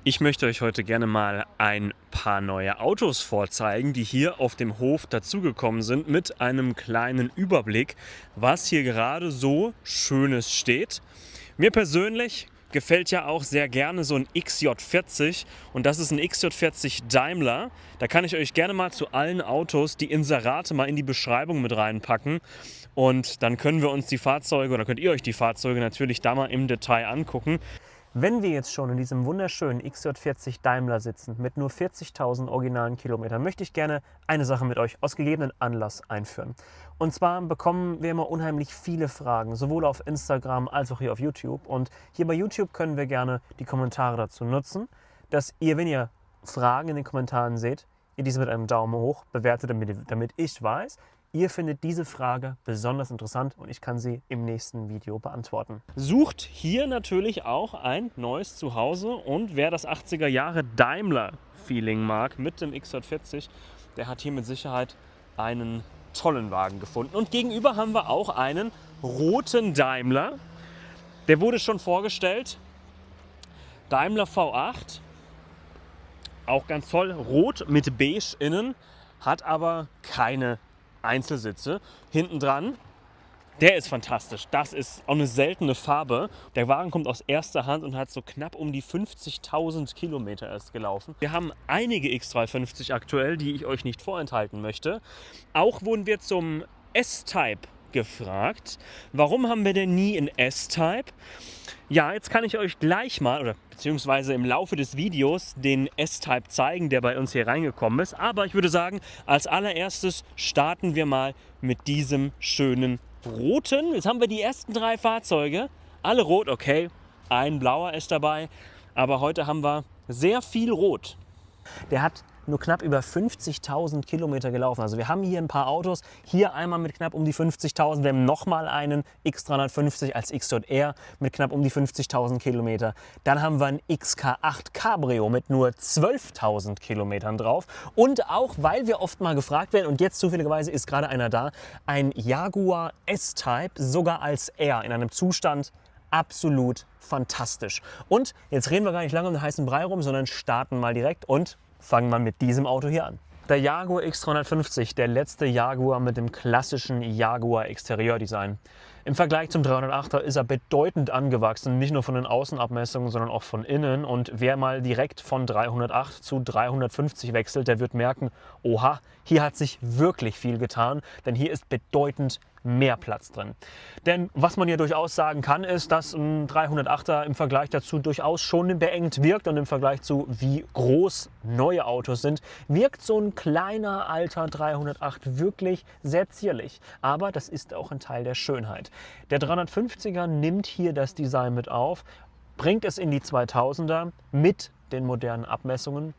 Ich möchte euch heute gerne mal ein paar neue Autos vorzeigen, die hier auf dem Hof dazugekommen sind, mit einem kleinen Überblick, was hier gerade so Schönes steht. Mir persönlich gefällt ja auch sehr gerne so ein XJ40 und das ist ein XJ40 Daimler. Da kann ich euch gerne mal zu allen Autos die Inserate mal in die Beschreibung mit reinpacken und dann können wir uns die Fahrzeuge oder könnt ihr euch die Fahrzeuge natürlich da mal im Detail angucken. Wenn wir jetzt schon in diesem wunderschönen XJ40 Daimler sitzen mit nur 40.000 originalen Kilometern, möchte ich gerne eine Sache mit euch aus gegebenen Anlass einführen. Und zwar bekommen wir immer unheimlich viele Fragen, sowohl auf Instagram als auch hier auf YouTube. Und hier bei YouTube können wir gerne die Kommentare dazu nutzen, dass ihr, wenn ihr Fragen in den Kommentaren seht, ihr diese mit einem Daumen hoch bewertet, damit ich weiß, ihr findet diese Frage besonders interessant und ich kann sie im nächsten Video beantworten. Sucht hier natürlich auch ein neues Zuhause und wer das 80er Jahre Daimler-Feeling mag mit dem XJ40, der hat hier mit Sicherheit einen tollen Wagen gefunden. Und gegenüber haben wir auch einen roten Daimler. Der wurde schon vorgestellt. Daimler V8. Auch ganz toll. Rot mit beige innen. Hat aber keine Einzelsitze. Hinten dran, der ist fantastisch. Das ist auch eine seltene Farbe. Der Wagen kommt aus erster Hand und hat so knapp um die 50.000 Kilometer erst gelaufen. Wir haben einige X350 aktuell, die ich euch nicht vorenthalten möchte. Auch wurden wir zum S-Type gefragt. Warum haben wir denn nie ein S-Type? Ja, jetzt kann ich euch gleich mal, oder beziehungsweise im Laufe des Videos, den S-Type zeigen, der bei uns hier reingekommen ist. Aber ich würde sagen, als allererstes starten wir mal mit diesem schönen roten. Jetzt haben wir die ersten 3 Fahrzeuge. Alle rot, okay. Ein blauer ist dabei. Aber heute haben wir sehr viel rot. Der hat nur knapp über 50.000 Kilometer gelaufen. Also wir haben hier ein paar Autos, hier einmal mit knapp um die 50.000, wir haben nochmal einen X350 als XJR mit knapp um die 50.000 Kilometer. Dann haben wir ein XK8 Cabrio mit nur 12.000 Kilometern drauf. Und auch, weil wir oft mal gefragt werden, und jetzt zufälligerweise ist gerade einer da, ein Jaguar S-Type, sogar als R, in einem Zustand absolut fantastisch. Und jetzt reden wir gar nicht lange um den heißen Brei rum, sondern starten mal direkt und fangen wir mit diesem Auto hier an. Der Jaguar X350, der letzte Jaguar mit dem klassischen Jaguar Exteriordesign. Im Vergleich zum 308er ist er bedeutend angewachsen, nicht nur von den Außenabmessungen, sondern auch von innen. Und wer mal direkt von 308 zu 350 wechselt, der wird merken, oha, hier hat sich wirklich viel getan, denn hier ist bedeutend mehr Platz drin. Denn was man hier durchaus sagen kann, ist, dass ein 308er im Vergleich dazu durchaus schon beengt wirkt und im Vergleich zu wie groß neue Autos sind, wirkt so ein kleiner alter 308 wirklich sehr zierlich. Aber das ist auch ein Teil der Schönheit. Der 350er nimmt hier das Design mit auf, bringt es in die 2000er mit den modernen Abmessungen.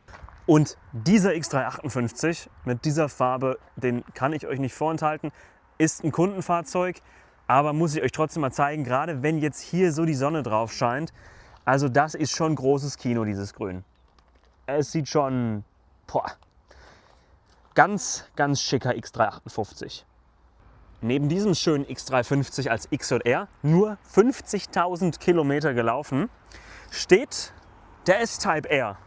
Und dieser X358 mit dieser Farbe, den kann ich euch nicht vorenthalten, ist ein Kundenfahrzeug, aber muss ich euch trotzdem mal zeigen, gerade wenn jetzt hier so die Sonne drauf scheint. Also das ist schon großes Kino, dieses Grün. Es sieht schon ganz, ganz schicker X358. Neben diesem schönen X350 als XJR, nur 50.000 Kilometer gelaufen, steht der S-Type R.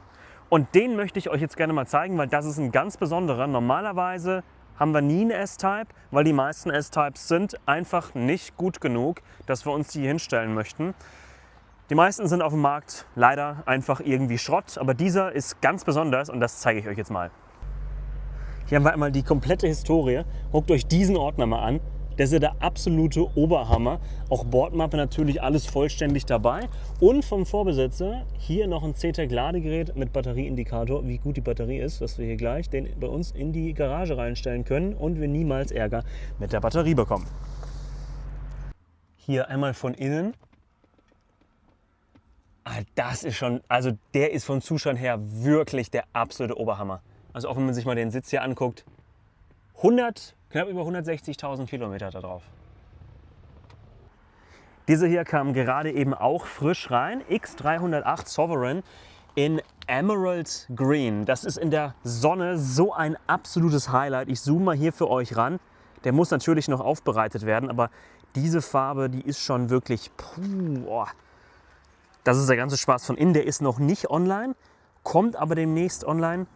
Und den möchte ich euch jetzt gerne mal zeigen, weil das ist ein ganz besonderer. Normalerweise haben wir nie einen S-Type, weil die meisten S-Types sind einfach nicht gut genug, dass wir uns die hinstellen möchten. Die meisten sind auf dem Markt leider einfach irgendwie Schrott, aber dieser ist ganz besonders und das zeige ich euch jetzt mal. Hier haben wir einmal die komplette Historie. Guckt euch diesen Ordner mal an. Das ist ja der absolute Oberhammer. Auch Bordmappe natürlich alles vollständig dabei. Und vom Vorbesitzer hier noch ein CTEK-Ladegerät mit Batterieindikator, wie gut die Batterie ist, dass wir hier gleich den bei uns in die Garage reinstellen können und wir niemals Ärger mit der Batterie bekommen. Hier einmal von innen. Das ist schon, also der ist vom Zustand her wirklich der absolute Oberhammer. Also auch wenn man sich mal den Sitz hier anguckt, knapp über 160.000 Kilometer da drauf. Diese hier kam gerade eben auch frisch rein, X308 Sovereign in Emerald Green. Das ist in der Sonne so ein absolutes Highlight. Ich zoome mal hier für euch ran. Der muss natürlich noch aufbereitet werden, aber diese Farbe, die ist schon wirklich, Das ist der ganze Spaß von innen. Der ist noch nicht online, kommt aber demnächst online.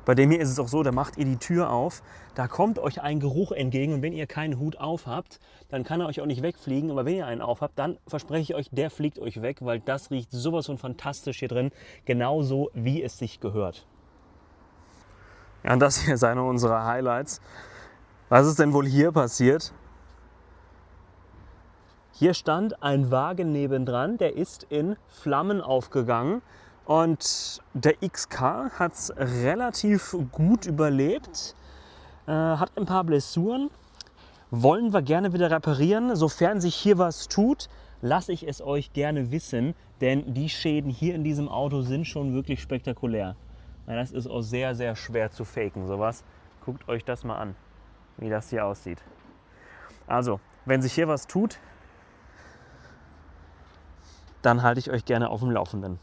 Bei dem hier ist es auch so, da macht ihr die Tür auf, da kommt euch ein Geruch entgegen und wenn ihr keinen Hut auf habt, dann kann er euch auch nicht wegfliegen. Aber wenn ihr einen auf habt, dann verspreche ich euch, der fliegt euch weg, weil das riecht sowas von fantastisch hier drin, genauso wie es sich gehört. Ja, und das hier ist einer unserer Highlights. Was ist denn wohl hier passiert? Hier stand ein Wagen nebendran, der ist in Flammen aufgegangen. Und der XK hat es relativ gut überlebt, hat ein paar Blessuren. Wollen wir gerne wieder reparieren. Sofern sich hier was tut, lasse ich es euch gerne wissen, denn die Schäden hier in diesem Auto sind schon wirklich spektakulär. Das ist auch sehr, sehr schwer zu faken, sowas. Guckt euch das mal an, wie das hier aussieht. Also, wenn sich hier was tut, dann halte ich euch gerne auf dem Laufenden.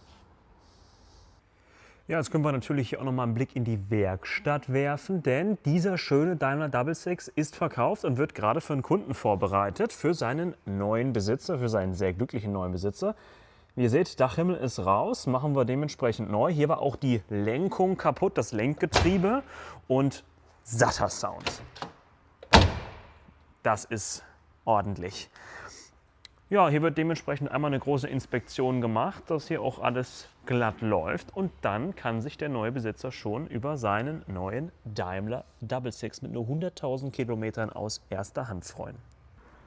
Ja, jetzt können wir natürlich hier auch noch mal einen Blick in die Werkstatt werfen, denn dieser schöne Daimler Double Six ist verkauft und wird gerade für einen Kunden vorbereitet, für seinen neuen Besitzer, für seinen sehr glücklichen neuen Besitzer. Wie ihr seht, Dachhimmel ist raus, machen wir dementsprechend neu. Hier war auch die Lenkung kaputt, das Lenkgetriebe und satter Sound. Das ist ordentlich. Ja, hier wird dementsprechend einmal eine große Inspektion gemacht, dass hier auch alles glatt läuft und dann kann sich der neue Besitzer schon über seinen neuen Daimler Double Six mit nur 100.000 Kilometern aus erster Hand freuen.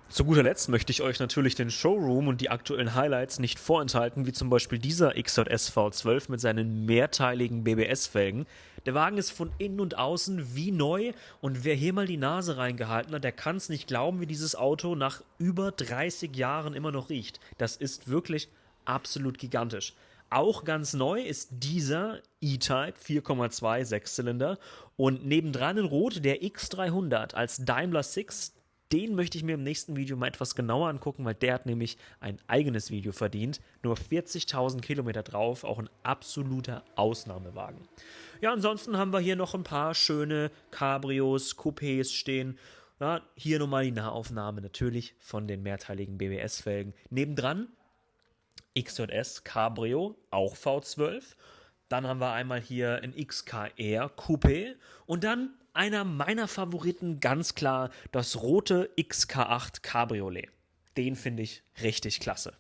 Zu guter Letzt möchte ich euch natürlich den Showroom und die aktuellen Highlights nicht vorenthalten, wie zum Beispiel dieser XJS V12 mit seinen mehrteiligen BBS-Felgen. Der Wagen ist von innen und außen wie neu und wer hier mal die Nase reingehalten hat, der kann es nicht glauben, wie dieses Auto nach über 30 Jahren immer noch riecht. Das ist wirklich absolut gigantisch. Auch ganz neu ist dieser E-Type 4,2 Sechszylinder und nebendran in Rot der X300 als Daimler Six. Den möchte ich mir im nächsten Video mal etwas genauer angucken, weil der hat nämlich ein eigenes Video verdient. Nur 40.000 Kilometer drauf, auch ein absoluter Ausnahmewagen. Ja, ansonsten haben wir hier noch ein paar schöne Cabrios, Coupés stehen. Ja, hier nochmal die Nahaufnahme natürlich von den mehrteiligen BBS-Felgen. Nebendran XJS Cabrio, auch V12. Dann haben wir einmal hier ein XKR Coupé und dann einer meiner Favoriten, ganz klar, das rote XK8 Cabriolet. Den finde ich richtig klasse.